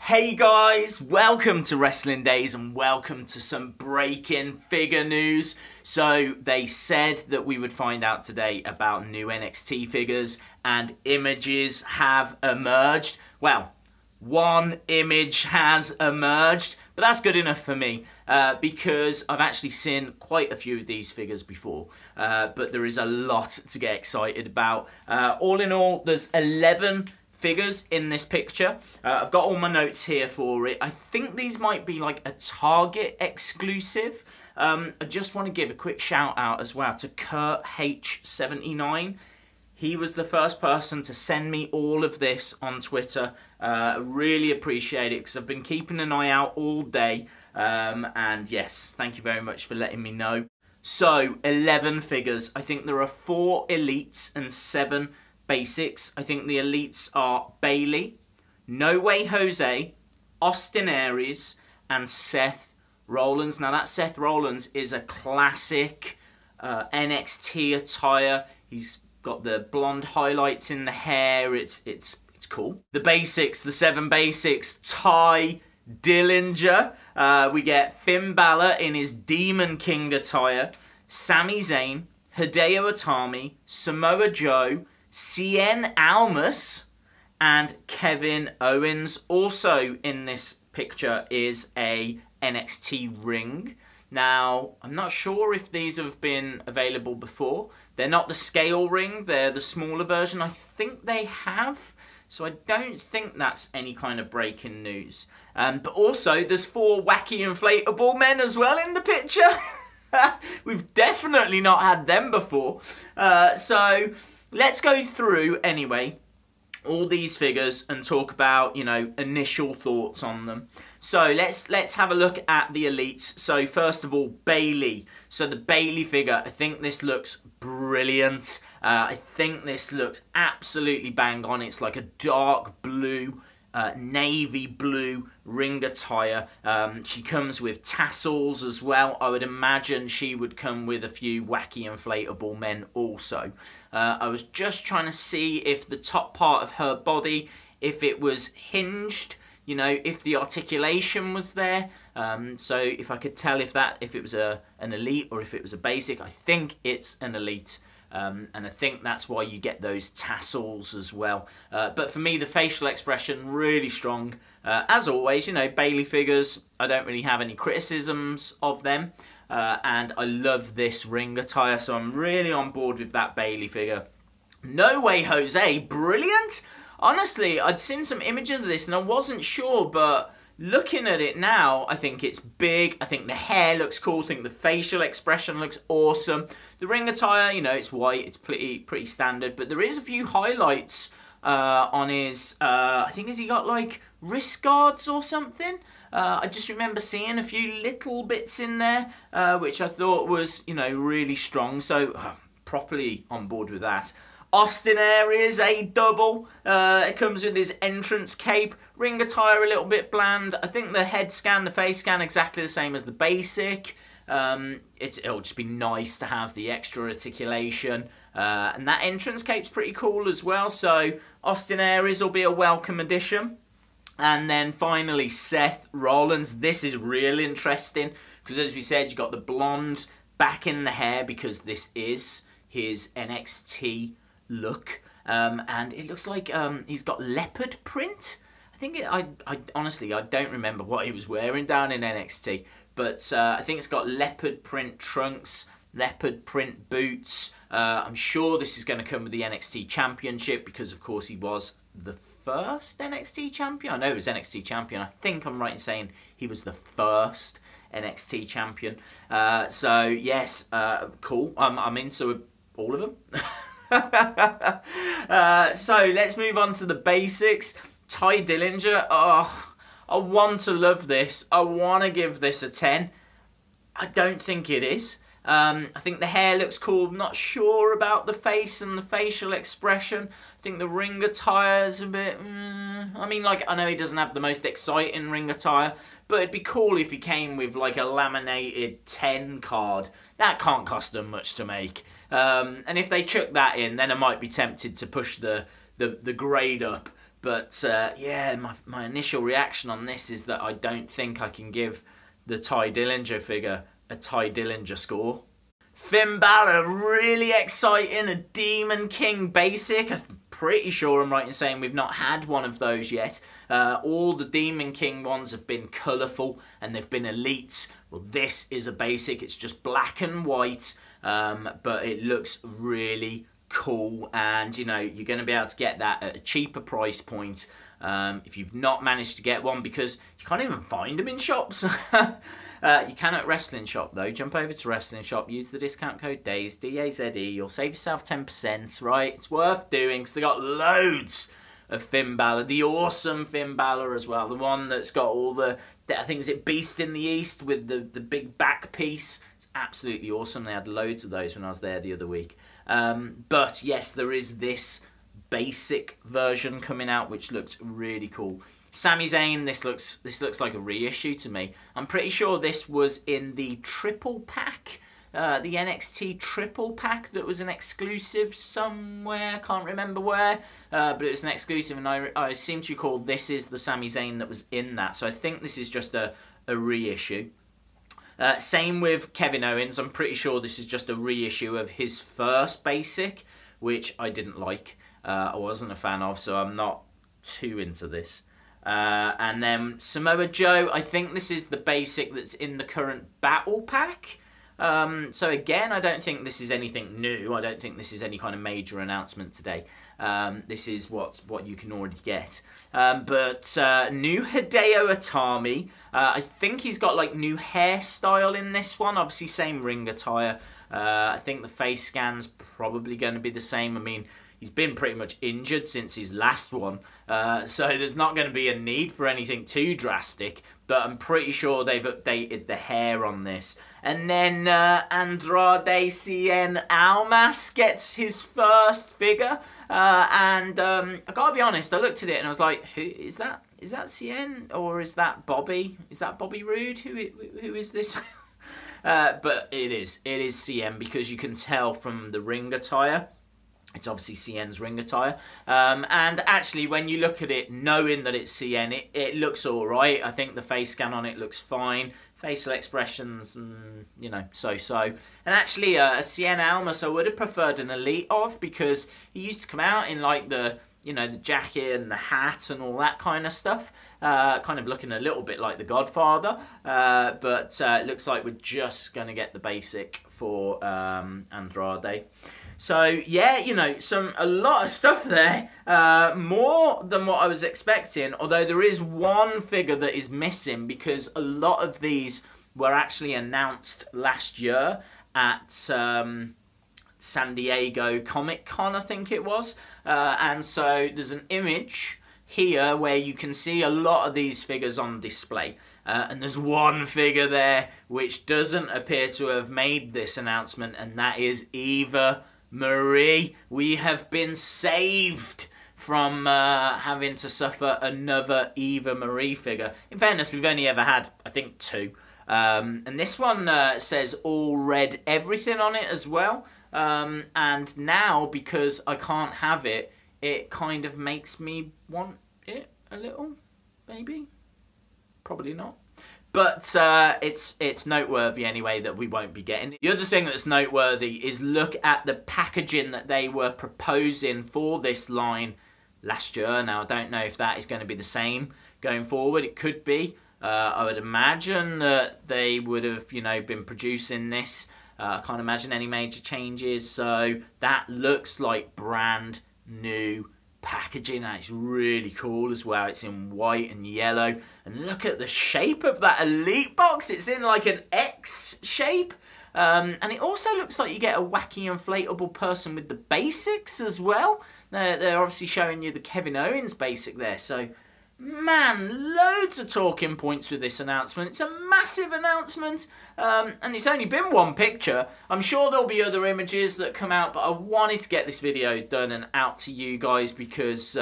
Hey guys, welcome to Wrestling Days and welcome to some breaking figure news. So they said that we would find out today about new NXT figures and images have emerged. Well, one image has emerged, but that's good enough for me because I've actually seen quite a few of these figures before, but there is a lot to get excited about. All in all, there's 11 figures in this picture. I've got all my notes here for it. I think these might be like a Target exclusive. I just want to give a quick shout out as well to Kurt H79. He was the first person to send me all of this on Twitter. I really appreciate it because I've been keeping an eye out all day. And yes, thank you very much for letting me know. So, 11 figures. I think there are 4 elites and 7 basics. I think the elites are Bayley, No Way Jose, Austin Aries, and Seth Rollins. Now that Seth Rollins is a classic NXT attire. He's got the blonde highlights in the hair. It's cool. The basics, the 7 basics. Ty Dillinger. We get Finn Balor in his Demon King attire. Sami Zayn, Hideo Itami, Samoa Joe, Cien Almas, and Kevin Owens. Also in this picture is a NXT ring. Now, I'm not sure if these have been available before. They're not the scale ring, they're the smaller version. I think they have, so I don't think that's any kind of breaking news. But also, there's 4 wacky inflatable men as well in the picture. We've definitely not had them before. So let's go through anyway all these figures and talk about, you know, initial thoughts on them. So let's have a look at the elites. So first of all, Bayley. So the Bayley figure, I think this looks brilliant. I think this looks absolutely bang on. It's like a dark blue, navy blue ring attire. She comes with tassels as well. I would imagine she would come with a few wacky inflatable men also. I was just trying to see if the top part of her body, if it was hinged, you know, if the articulation was there. So if I could tell if it was an elite or if it was a basic. I think it's an elite. And I think that's why you get those tassels as well. But for me, the facial expression, really strong. As always, you know, Bayley figures, I don't really have any criticisms of them. And I love this ring attire, so I'm really on board with that Bayley figure. No Way Jose, brilliant! Honestly, I'd seen some images of this and I wasn't sure, but looking at it now, I think it's big. I think the hair looks cool. I think the facial expression looks awesome. The ring attire, you know, it's white. It's pretty standard. But there is a few highlights on his, I think, has he got like wrist guards or something? I just remember seeing a few little bits in there, which I thought was, you know, really strong. So properly on board with that. Austin Aries, a double. It comes with his entrance cape. Ring attire a little bit bland. I think the head scan, the face scan, exactly the same as the basic. It'll just be nice to have the extra articulation. And that entrance cape's pretty cool as well. So Austin Aries will be a welcome addition. And then finally, Seth Rollins. This is real interesting because, as we said, you've got the blonde back in the hair because this is his NXT look, and it looks like he's got leopard print. I think I honestly I don't remember what he was wearing down in NXT, but I think it's got leopard print trunks, leopard print boots. I'm sure this is going to come with the NXT Championship because of course he was the first NXT champion. I know he was NXT champion. I think I'm right in saying he was the first NXT champion. So yes, cool. I'm into all of them. So let's move on to the basics. Ty Dillinger, oh, I want to love this. I want to give this a 10. I don't think it is. I think the hair looks cool. I'm not sure about the face and the facial expression. I think the ring attire is a bit... I mean, like, I know he doesn't have the most exciting ring attire, but it'd be cool if he came with, like, a laminated 10 card. That can't cost them much to make. And if they chuck that in, then I might be tempted to push the grade up. But yeah, my initial reaction on this is that I don't think I can give the Ty Dillinger figure a Ty Dillinger score. Finn Balor, really exciting, a Demon King basic. I'm pretty sure I'm right in saying we've not had one of those yet. All the Demon King ones have been colourful and they've been elites. Well, this is a basic, it's just black and white, but it looks really cool, and you know, you're going to be able to get that at a cheaper price point if you've not managed to get one, because you can't even find them in shops. You can at Wrestling Shop though. Jump over to Wrestling Shop, use the discount code DAZE, D-A-Z-E, you'll save yourself 10%, right? It's worth doing because they got loads of Finn Balor, the awesome Finn Balor as well, the one that's got all the, I think is it Beast in the East with the big back piece. It's absolutely awesome. They had loads of those when I was there the other week. But yes, there is this basic version coming out which looks really cool. Sami Zayn, this looks like a reissue to me. I'm pretty sure this was in the triple pack, the NXT triple pack that was an exclusive somewhere, can't remember where, but it was an exclusive, and I seem to recall this is the Sami Zayn that was in that, so I think this is just a reissue. Same with Kevin Owens, I'm pretty sure this is just a reissue of his first basic, which I didn't like, I wasn't a fan of, so I'm not too into this. And then Samoa Joe, I think this is the basic that's in the current battle pack. So again, I don't think this is anything new. I don't think this is any kind of major announcement today. This is what you can already get. But new Hideo Itami. I think he's got like new hairstyle in this one. Obviously same ring attire. I think the face scan's probably going to be the same. I mean, he's been pretty much injured since his last one, so there's not going to be a need for anything too drastic, but I'm pretty sure they've updated the hair on this. And then Andrade Cien Almas gets his first figure, and I gotta be honest, I looked at it and I was like, who is that? Is that Cien or is that Bobby? Is that Bobby Roode? Who is this? But it is Cien, because you can tell from the ring attire. It's obviously Cien's ring attire. And actually, when you look at it, knowing that it's Cien, it looks alright. I think the face scan on it looks fine. Facial expressions, you know, so-so. And actually, Cien Almas, I would have preferred an elite of, because he used to come out in, like, the, you know, the jacket and the hat and all that kind of stuff. Kind of looking a little bit like the Godfather. But it looks like we're just going to get the basic for Andrade. So yeah, you know, a lot of stuff there, more than what I was expecting, although there is one figure that is missing, because a lot of these were actually announced last year at San Diego Comic-Con, I think it was, and so there's an image here where you can see a lot of these figures on display, and there's one figure there which doesn't appear to have made this announcement, and that is Eva Marie. We have been saved from having to suffer another Eva Marie figure. In fairness, we've only ever had, I think, 2. And this one says all red everything on it as well. And now, because I can't have it, it kind of makes me want it a little, maybe. Probably not. But it's noteworthy anyway that we won't be getting. The other thing that's noteworthy is look at the packaging that they were proposing for this line last year. Now, I don't know if that is going to be the same going forward. It could be. I would imagine that they would have, you know, been producing this. I can't imagine any major changes. So that looks like brand new packaging, and it's really cool as well. It's in white and yellow, and look at the shape of that elite box. It's in like an X shape, and it also looks like you get a wacky inflatable person with the basics as well. They're obviously showing you the Kevin Owens basic there, so man, loads of talking points with this announcement. It's a massive announcement, and it's only been one picture. I'm sure there'll be other images that come out, but I wanted to get this video done and out to you guys, because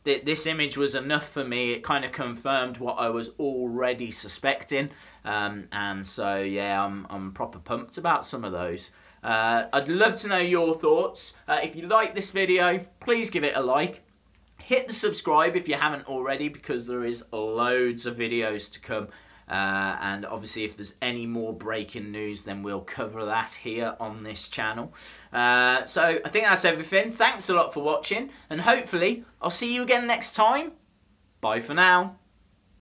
this image was enough for me. It kind of confirmed what I was already suspecting, and so yeah, I'm proper pumped about some of those. I'd love to know your thoughts. If you like this video, please give it a like. hit the subscribe if you haven't already, because there is loads of videos to come. And obviously if there's any more breaking news, then we'll cover that here on this channel. So I think that's everything. Thanks a lot for watching, and hopefully I'll see you again next time. Bye for now.